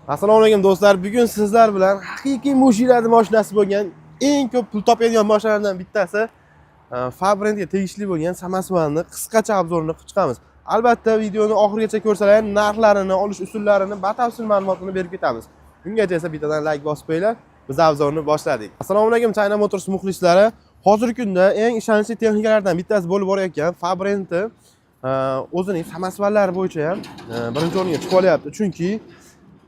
Assalomu alaykum do'stlar. Bugun sizlar bilan haqiqiy mushiladi mashinasi bo'lgan eng ko'p pul topadigan mashinalardan bittasi Fabrentga tegishli bo'lgan Samasvalni qisqacha obzorini qilib chiqamiz. Albatta videoni oxirigacha ko'rsalar, narxlarini, olish usullarini, batafsil ma'lumotini berib ketamiz. Bungacha esa bittadan like bosib qo'yinglar. Biz obzorni boshladik. Assalomu alaykum China Motors muxlislari. Hozirgi kunda eng ishonchli texnikalardan bittasi bo'lib borayotgan Fabrentni o'zining Samasvallari bo'yicha ham birinchi o'ringa chiqib olyapti. Chunki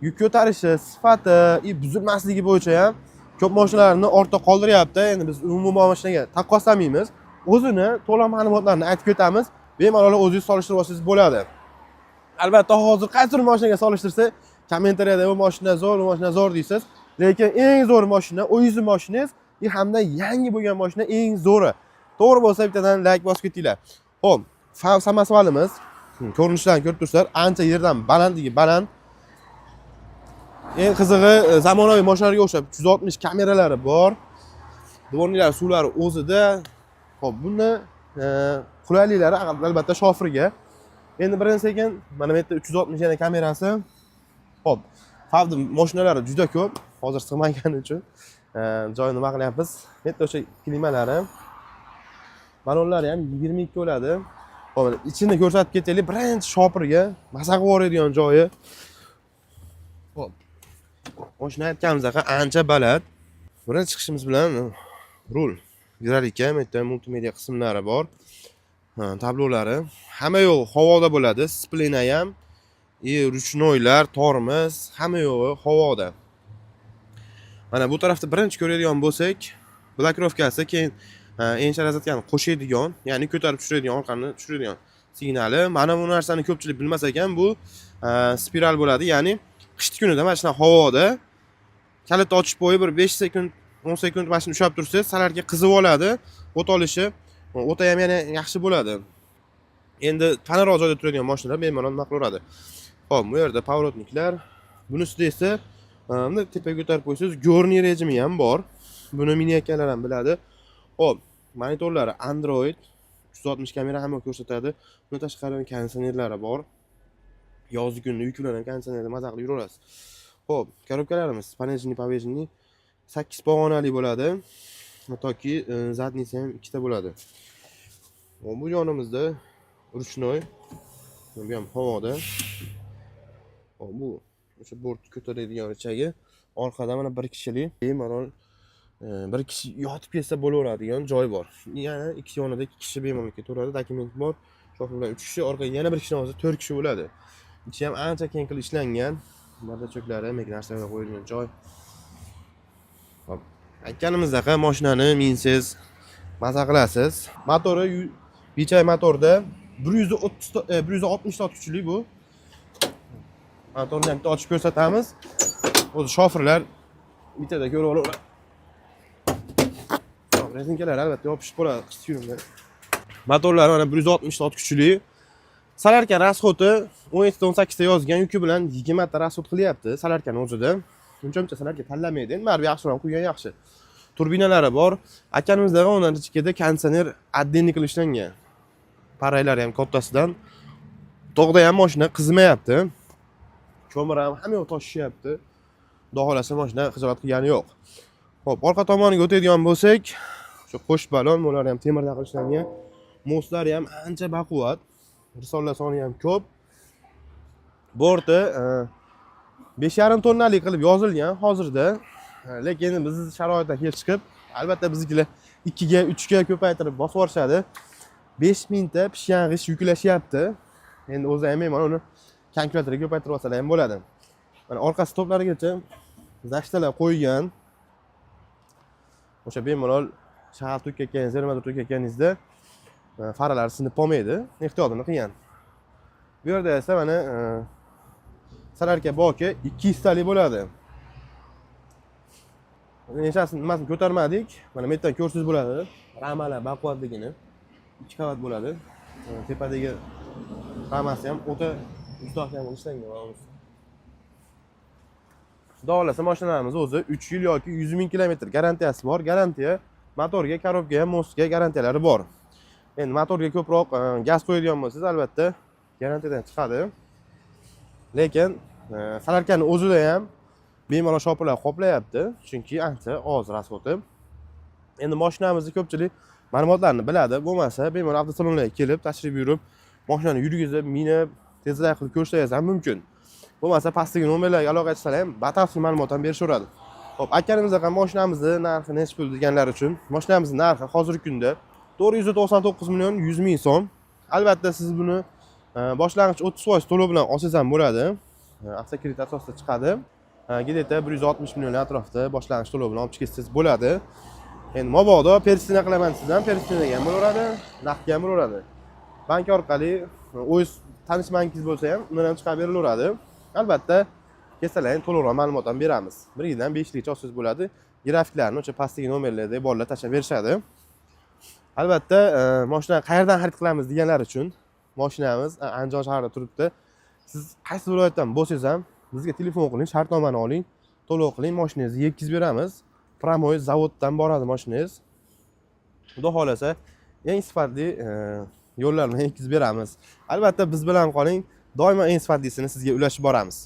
yuk ko'tarishi, sifati, buzilmasligi bo'yicha ham ko'p mashinalarni ortda qoldiryapti. Endi biz umuman mashinaga taqqoslamaymiz. O'zini to'liq ma'lumotlarni aytib ketamiz. Bemalol o'zingiz solishtirib olsangiz bo'ladi. Albatta hozir qaysi bir mashinaga solishtirsa, kommentariyada bu mashina zo'r deysiz. Lekin eng zo'r mashina o'zingiz mashinangiz hamda yangi bo'lgan mashina eng zo'ri. To'g'ri bo'lsa bittadan like bosib ketinglar. Xo'p, Samasvalimiz ko'rinishidan ko'rib turibsizlar, ancha yerdan balandligi baland. Eng qizig'i zamonaviy mashinalarga o'xshab 360 kameralari bor. Dvorniklar suvlari o'zida. Xo'p, buni qulayliklari albatta shofirga. Endi birin-sekin mana bu yerda 360 yana kamerasi. Xo'p, Favdi mashinalari juda ko'p. Hozir sig'magani uchun joyini nima qilyapmiz? Bu yerda o'sha klimalari. Balonlari ham 22 bo'ladi. Xo'p, ichini ko'rsatib ketaylik. Birinchi shopirga maza qilib yuboradigan joyi. Xo'p. Mashina aytganimizdaqa ancha baland. Birinchi chiqishimiz bilan rul, gidrolik ham, yerda multimedia qismlari bor. Tablolari hamma yo'q havoda bo'ladi. Splena ham, ruchnoylar, tormoz, hamma yo'q havoda. Mana bu tarafda birinchi ko'radigan bo'lsak, blokировкасы, keyin encha razvedkani qo'shadigan, ya'ni ko'tarib tushiradigan, orqani tushiradigan signali. Mana bu narsani ko'pchilik bilmas ekan, bu spiral bo'ladi, ya'ni qishki kunida mana shunday havoda kalitni ochib qo'yib bir 5 sekund, 10 sekund mashina ushlab tursangiz, salarga qizib oladi. O't olishi, o'ta ham yana yaxshi bo'ladi. Endi tanaroq joyda turadigan mashinalar bemalol nima qilaveradi. Xo'p, bu yerda поворотникlar. Bunisida esa buni tepaga ko'tarib qo'ysangiz, gorniy rejimi ham bor. Buni miniyatganlar ham biladi. Xo'p, monitorlari Android 360 kamera ham ko'rsatadi. Bundan tashqari konditsionerlari bor. Yozgi kunda yuk bilan konditsionerda maza qilib yuraverasiz. Xo'p, korobkalarimiz panejniy 8 pog'onali bo'ladi. Hattoki zadnisi ham ikkita bo'ladi. Bu yonimizda ruchnoy, bu ham havoda. Bu o'sha bort ko'taradigan ichagi. Orqada mana bir kishilik, bemalol bir kishi yotib ketsa bo'laveradigan joy bor. Yana ikki yonida ikki kishi bemalol ketaveradi. Dokument bor. Shofir bilan 3 kishi, orqaga yana bir kishi olsa 4 kishi bo'ladi. Ichi ham ancha keng qilib ishlangan. Bardachoklari, narsalar qo'yilgan joy. Hop. Aytganimizdaqa mashinani minsiz, maza qilasiz. Motori bichay motorda 160 tot kuchli bu. Motorni ham bitta ochib ko'rsatamiz. O'zi shofirlar bittada ko'rib olaveradi. Rezinkalar albatta yopishib qoladi qishki kunda. Motorlar mana 160 tot kuchli. Salarkan rasxoti 17-18 ta yozgan, yuki bilan 20 ta rasxot qilyapti salarkan o'zida. Uncha salarga tanlamaydi. Endi baribir yaxshiroq qo'ygan yaxshi. Turbinalari bor. Akanimizdaga undan ichida konditsioner отдельный qilib ishlangan. Paraylari ham kattasidan. Tog'da ham mashina qizmayapti. Ko'mir ham hamma yoq toshishyapti. Xudo xolasa mashina xijolat qilgani yo'q. Xo'p, orqa tomoniga o'tadigan bo'lsak, shu qo'sh balon, ular ham temirdan ishlangan. Moslari ham ancha baquvvat. Risola soni ham ko'p. Borti 5,5 tonnalik qilib yozilgan hozirda. Lekin biz sharoitdan kelib chiqib, albatta biznikilar 2 ga, 3 ga ko'paytirib bosib yorishadi. 5000 ta pishyang'ich yuklashyapti. Endi o'zi ham mana uni kalkulyatorga ko'paytirib olsalar ham bo'ladi. Mana orqa stoplarigacha zashtalar qo'ygan. O'sha bemalol shahar to'kayotgan, zermator to'kayotganingizda faralar sinib qolmaydi. Ehtiyotini qilgan. Bu yerda esa mana salarka boki 200 talik bo'ladi. Nechasini nimasini ko'tarmadik. Mana bu yerdan ko'rsangiz bo'ladi. Ramalar baquvvatligini 2 qavat bo'ladi. Tepadagi ramasi ham o'ta mustahkam ishlangan. Xudo xolasa mashinalarimiz o'zi 3 yil yoki 100 ming kilometr garantiyasi bor. Garantiya motorga, korobkaga, mostga garantiyalari bor. Endi motorga ko'proq gaz qo'yadigan bo'lsangiz, albatta garantiyadan chiqadi. Lekin Salarkani o'zida ham bemalol shopirlar qoplayapti, chunki ancha oz rasxoti. Endi mashinamizni ko'pchilik ma'lumotlarni biladi, bo'lmasa bemalol avtosalonlarga kelib, tashrif buyurib, mashinani yurgizib, minib, tezroq qilib ko'rishingiz ham mumkin. Bo'lmasa pastdagi nomerlarga aloqa qilsalar ham batafsil ma'lumot ham berishaveradi. Xo'p, aytganimizda ham mashinamizni narxi necha pul deganlar uchun, mashinamizning narxi hozirgi kunda 499 million 100 ming so'm. Albatta siz buni boshlang'ich 30% to'lov bilan olsangiz ham bo'ladi. Avtokredit asosida chiqadi. Gideta 160 million atrofida boshlang'ich to'lov bilan olib chiqsangiz bo'ladi. Endi mabodo persina qilaman sizdan, persinaga ham bo'laveradi, naqdga ham bo'laveradi. Bank orqali o'z tanish bankingiz bo'lsa ham, undan ham chiqarib berilaveradi. Albatta, kelsalar to'liqroq ma'lumot ham beramiz. 1 dan 5 gacha olsangiz bo'ladi. Grafiklarni o'sha pastdagi nomerlarda bolalar tashlab berishadi. Albatta, mashina qayerdan xarid qilamiz deganlar uchun mashinamiz Andijon shahrida turibdi. Siz qaysi viloyatdan bo'lsangiz ham bizga telefon qiling, shartnomani oling, to'lov qiling, mashinangizni yetkazib beramiz. Pramoy zavoddan boradi mashinangiz. Xudo xolasa, eng sifatli yo'llarni yetkazib beramiz. Albatta biz bilan qoling, doimo eng sifatlisini sizga ulashib boramiz.